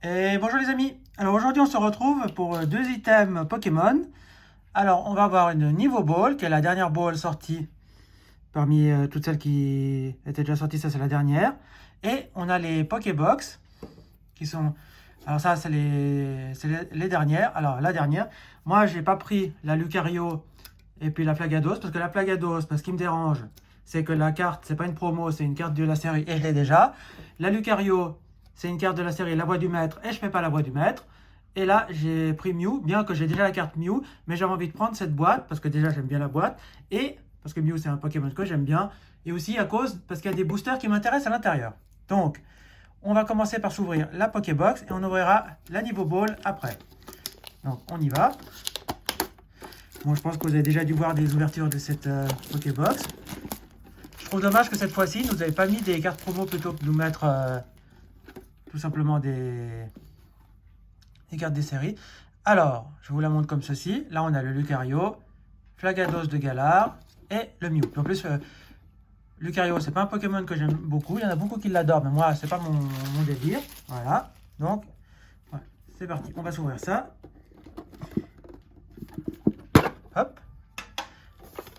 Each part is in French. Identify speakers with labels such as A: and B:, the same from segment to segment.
A: Et bonjour les amis. Alors aujourd'hui on se retrouve pour deux items Pokémon. Alors on va avoir une Niveau Ball, qui est la dernière ball sortie parmi toutes celles qui étaient déjà sorties, ça c'est la dernière. Et on a les Pokébox, qui sont... Alors ça c'est les dernières. Alors la dernière, moi j'ai pas pris la Lucario et puis la Plagados, parce que la Plagados, ce qui me dérange, c'est que la carte, c'est pas une promo, c'est une carte de la série et je l'ai déjà. La Lucario, c'est une carte de la série La Voix du Maître et je fais pas La Voix du Maître. Et là, j'ai pris Mew, bien que j'ai déjà la carte Mew, mais j'avais envie de prendre cette boîte, parce que déjà j'aime bien la boîte, et parce que Mew c'est un Pokémon que j'aime bien, et aussi à cause, parce qu'il y a des boosters qui m'intéressent à l'intérieur. Donc, on va commencer par s'ouvrir la Pokébox, et on ouvrira la Niveau Ball après. Donc, on y va. Bon, je pense que vous avez déjà dû voir des ouvertures de cette Pokébox. Je trouve dommage que cette fois-ci, nous n'avez pas mis des cartes promo plutôt que de nous mettre tout simplement des cartes des séries. Alors, je vous la montre comme ceci. Là, on a le Lucario, Flagados de Galar et le Mew. En plus, Lucario, c'est pas un Pokémon que j'aime beaucoup. Il y en a beaucoup qui l'adorent, mais moi, c'est pas mon délire. Voilà. Donc, ouais, c'est parti. On va s'ouvrir ça. Hop.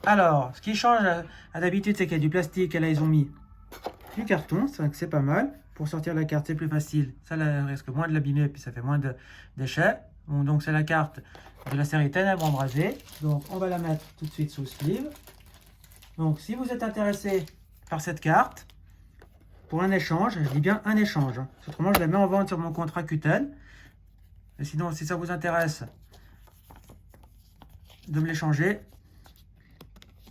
A: Alors, ce qui change à d'habitude, c'est qu'il y a du plastique et là, ils ont mis du carton. C'est vrai que c'est pas mal. Pour sortir la carte, c'est plus facile. Ça risque moins de l'abîmer, puis ça fait moins de déchets. Bon, donc, c'est la carte de la série Ténèbres embrasées. Donc, on va la mettre tout de suite sous sleeve. Donc, si vous êtes intéressé par cette carte, pour un échange, je dis bien un échange. Autrement, je la mets en vente sur mon compte Rakuten. Et sinon, si ça vous intéresse de me l'échanger,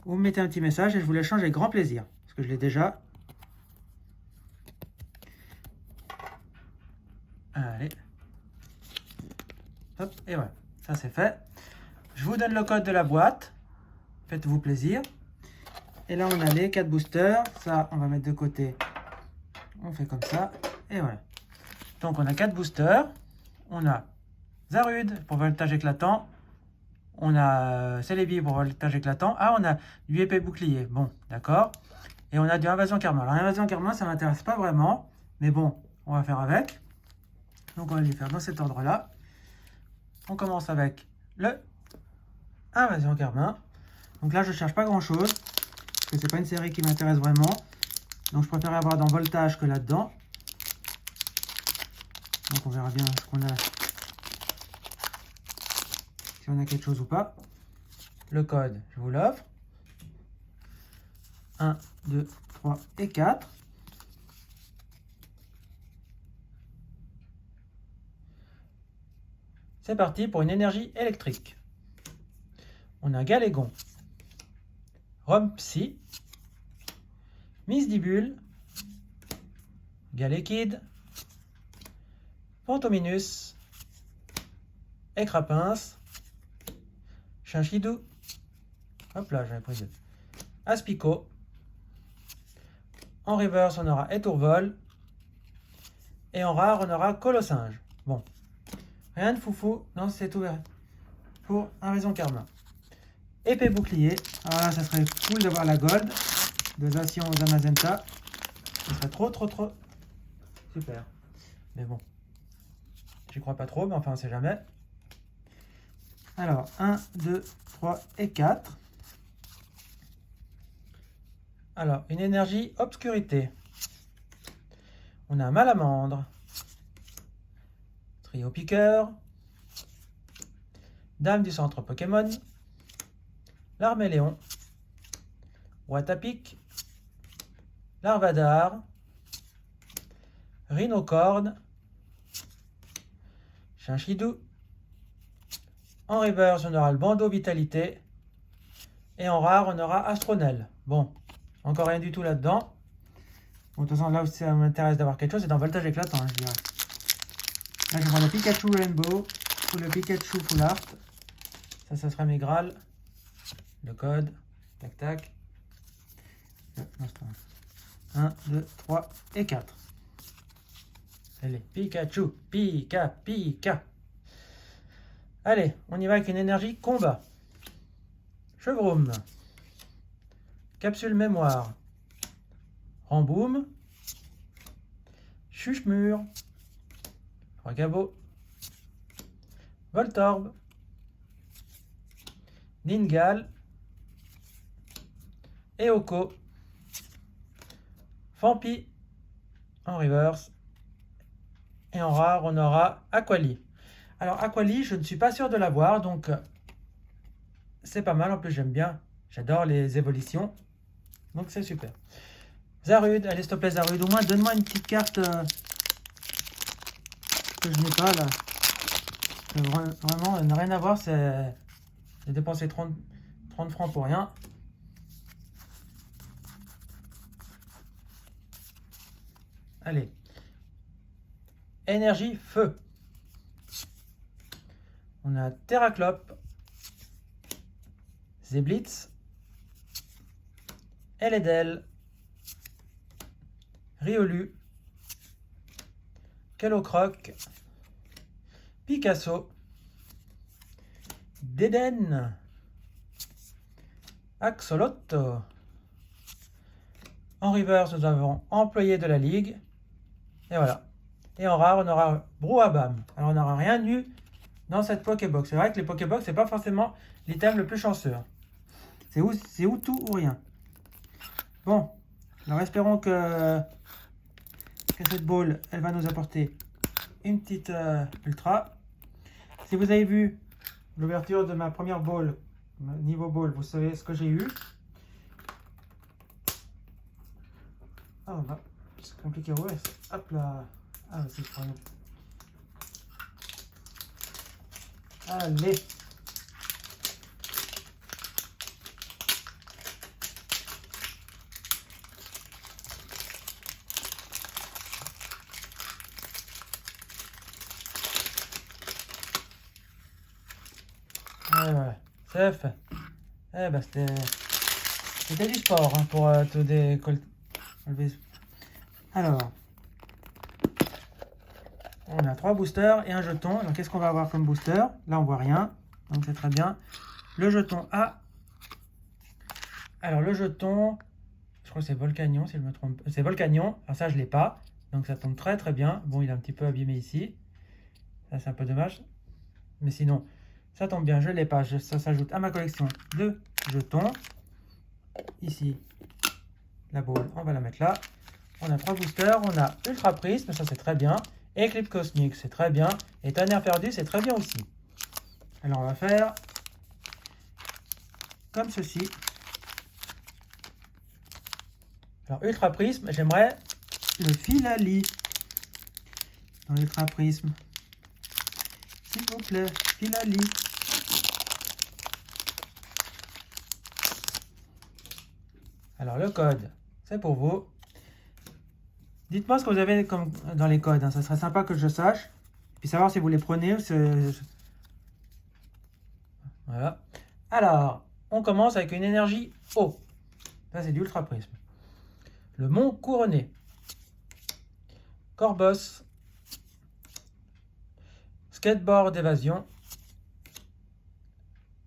A: vous me mettez un petit message et je vous l'échange avec grand plaisir. Parce que je l'ai déjà. Allez. Hop, et voilà. Ça, c'est fait. Je vous donne le code de la boîte. Faites-vous plaisir. Et là, on a les 4 boosters. Ça, on va mettre de côté. On fait comme ça. Et voilà. Donc, on a 4 boosters. On a Zarude pour voltage éclatant. On a Celebi pour voltage éclatant. Ah, on a du épée bouclier. Bon, d'accord. Et on a du Invasion Karma. Alors, Invasion Karma, ça ne m'intéresse pas vraiment. Mais bon, on va faire avec. Donc, on va les faire dans cet ordre-là. On commence avec le Invasion Karma. Donc là, je ne cherche pas grand-chose. Parce que c'est pas une série qui m'intéresse vraiment. Donc, je préfère avoir dans voltage que là-dedans. Donc, on verra bien ce qu'on a. Si on a quelque chose ou pas. Le code, je vous l'offre. 1, 2, 3 et 4. C'est parti pour une énergie électrique. On a Galégon, Rompsy, Misdibule, Galekid, Fantominus, Écrapince, Chinchidou, hop là j'avais pris deux, Aspico, en reverse on aura Étourvol, et en rare on aura Colossinge. Bon, rien de foufou, non c'est tout pour Invasion Karma. Épée bouclier, alors là ça serait cool d'avoir la gold de Zacian aux Zamazenta, ce serait trop super. Mais bon, j'y crois pas trop, mais enfin on sait jamais. Alors 1, 2, 3 et 4. Alors une énergie obscurité. On a un Malamandre, Trio Piqueur, Dame du centre Pokémon, Larméléon, Watapic, Larvadar, Rhinocorne, Chinchidou. En reverse, on aura le bandeau vitalité. Et en rare, on aura Astronel. Bon, encore rien du tout là-dedans. Bon, de toute façon, là où ça m'intéresse d'avoir quelque chose, c'est dans voltage éclatant, je dirais. Là, je prends le Pikachu Rainbow ou le Pikachu Full Art. Ça sera mes Graal. Le code. Tac, tac. 1, 2, 3 et 4. Allez, Pikachu, Pika. Allez, on y va avec une énergie combat. Chevroom. Capsule mémoire. Ramboum. Chuchemur. Fragabo, Voltorb, Ningal, Eoko, Fampi en reverse. Et en rare, on aura Aquali. Alors Aquali, je ne suis pas sûr de l'avoir, donc c'est pas mal. En plus, j'aime bien. J'adore les évolutions. Donc c'est super. Zarude, allez s'il te plaît Zarude, au moins donne-moi une petite carte que je n'ai pas là. Vraiment, elle n'a rien à voir, j'ai dépensé 30 francs pour rien. Allez. Énergie, feu. On a Terraclope, Zeblitz, Eledel, Riolu, Kellocroc, Picasso, Deden, Axolotl. En reverse, nous avons Employé de la Ligue. Et voilà. Et en rare, on aura Brouhabam. Alors, on n'aura rien eu dans cette Pokébox. C'est vrai que les Pokébox, c'est pas forcément l'item le plus chanceux. C'est ou tout ou rien. Bon. Alors, espérons que cette ball, elle va nous apporter une petite ultra. Si vous avez vu l'ouverture de ma première ball, niveau ball, vous savez ce que j'ai eu. Ah, bah, c'est compliqué. Ouais, hop là. Ah, c'est incroyable. Allez. Voilà, c'est fait. Eh ben, c'était du sport hein, pour tout décolleter. Alors, on a 3 boosters et un jeton. Alors, qu'est-ce qu'on va avoir comme booster? Là, on voit rien. Donc, c'est très bien. Le jeton A. Alors, le jeton, je crois que c'est Volcanion, si je me trompe. C'est Volcanion. Alors, ça, je ne l'ai pas. Donc, ça tombe très, très bien. Bon, il est un petit peu abîmé ici. Ça, c'est un peu dommage. Mais sinon, ça tombe bien. Je ne l'ai pas. Ça s'ajoute à ma collection de jetons. Ici, la boule, on va la mettre là. On a 3 boosters. On a Ultra Prisme, ça, c'est très bien. Éclipse Cosmique, c'est très bien. Et Tonnerre Perdu, c'est très bien aussi. Alors, on va faire comme ceci. Alors, Ultra Prisme, j'aimerais le Filali dans l'Ultra Prisme. S'il vous plaît, Filali. Alors, le code, c'est pour vous. Dites-moi ce que vous avez comme dans les codes. Hein. Ça serait sympa que je sache. Puis savoir si vous les prenez. Voilà. Alors, on commence avec une énergie eau. Ça, c'est du Ultra Prisme. Le Mont Couronné. Corbos. Skateboard d'évasion.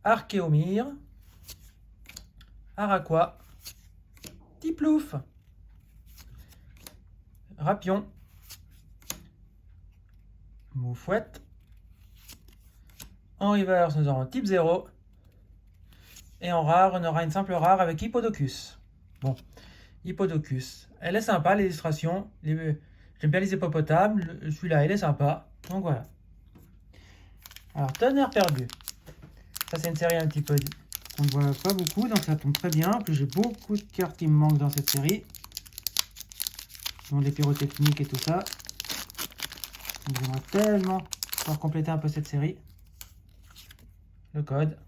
A: Archéomire. Araqua. Tiplouf. Rapion. Moufouette. En reverse, nous aurons type 0. Et en rare, on aura une simple rare avec Hippodocus. Bon, Hippodocus. Elle est sympa, l'illustration. J'aime bien les hippopotames. Celui-là, il est sympa. Donc voilà. Alors, Tonnerre Perdu. Ça, c'est une série un petit peu... On ne voit pas beaucoup, donc ça tombe très bien. En plus, j'ai beaucoup de cartes qui me manquent dans cette série. Dont les pyrotechniques et tout ça. Donc, j'aimerais tellement pouvoir compléter un peu cette série. Le code.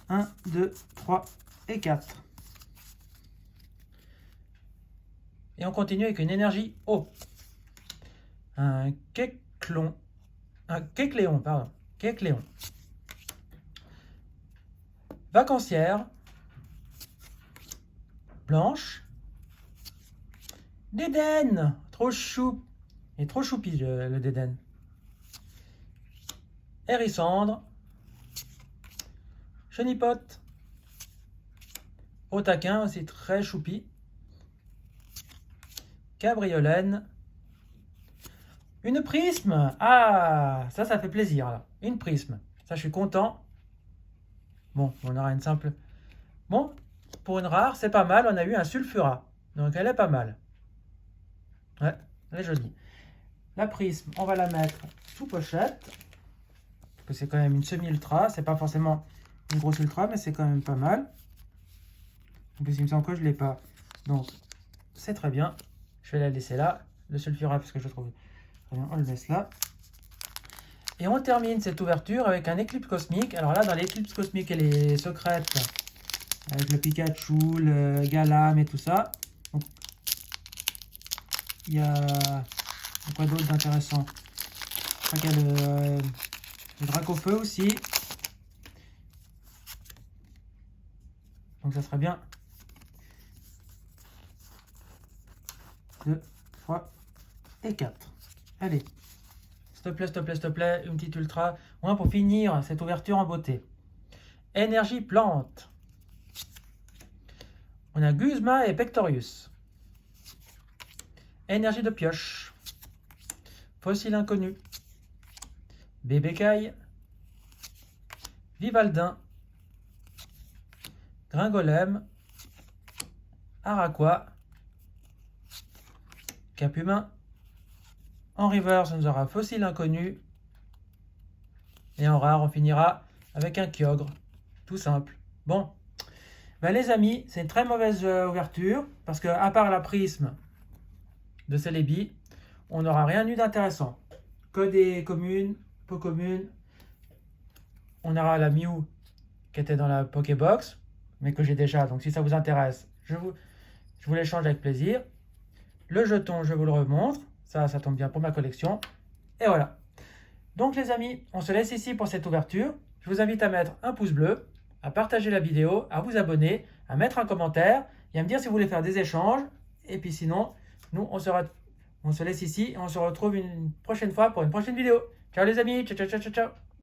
A: 1, 2, 3 et 4. Et on continue avec une énergie eau. Un Kecléon, pardon. Kecléon. Vacancière. Blanche. Dédenne. Trop chou. Il est trop choupi le Dédenne. Hérissandre. Chenipote. Au taquin aussi très choupi. Cabriolène. Une prisme. Ah, ça fait plaisir là. Une prisme. Ça, je suis content. Bon, on aura une simple... Bon, pour une rare, c'est pas mal. On a eu un sulfura. Donc, elle est pas mal. Ouais, elle est jolie. La prisme, on va la mettre sous pochette. Parce que c'est quand même une semi-ultra. C'est pas forcément une grosse ultra, mais c'est quand même pas mal. En plus, il me semble que je ne l'ai pas. Donc, c'est très bien. Je vais la laisser là. Le sulfura, parce que je trouve très bien. On le laisse là. Et on termine cette ouverture avec un éclipse cosmique. Alors là, dans l'éclipse cosmique, elle est secrète. Avec le Pikachu, le Galam et tout ça. Donc, il y a quoi d'autre d'intéressant? Je crois qu'il y a le Dracofeu aussi. Donc ça serait bien. 2, 3 et 4. Allez. S'il te plaît, s'il te plaît, s'il te plaît. Une petite ultra. Moins pour finir cette ouverture en beauté. Énergie plante. On a Guzma et Pectorius. Énergie de pioche. Fossile inconnu. Bébécaille. Vivaldin. Gringolem. Araquois. Capumain. En reverse, on aura Fossile inconnu. Et en rare, on finira avec un Kyogre. Tout simple. Bon. Ben les amis, c'est une très mauvaise ouverture. Parce que à part la prisme de Celebi, on n'aura rien eu d'intéressant. Que des communes, peu communes. On aura la Mew qui était dans la Pokébox, mais que j'ai déjà. Donc si ça vous intéresse, je vous l'échange avec plaisir. Le jeton, je vous le remontre. Ça tombe bien pour ma collection. Et voilà. Donc les amis, on se laisse ici pour cette ouverture. Je vous invite à mettre un pouce bleu, à partager la vidéo, à vous abonner, à mettre un commentaire et à me dire si vous voulez faire des échanges. Et puis sinon, nous, on se laisse ici et on se retrouve une prochaine fois pour une prochaine vidéo. Ciao les amis, ciao ciao ciao ciao ciao.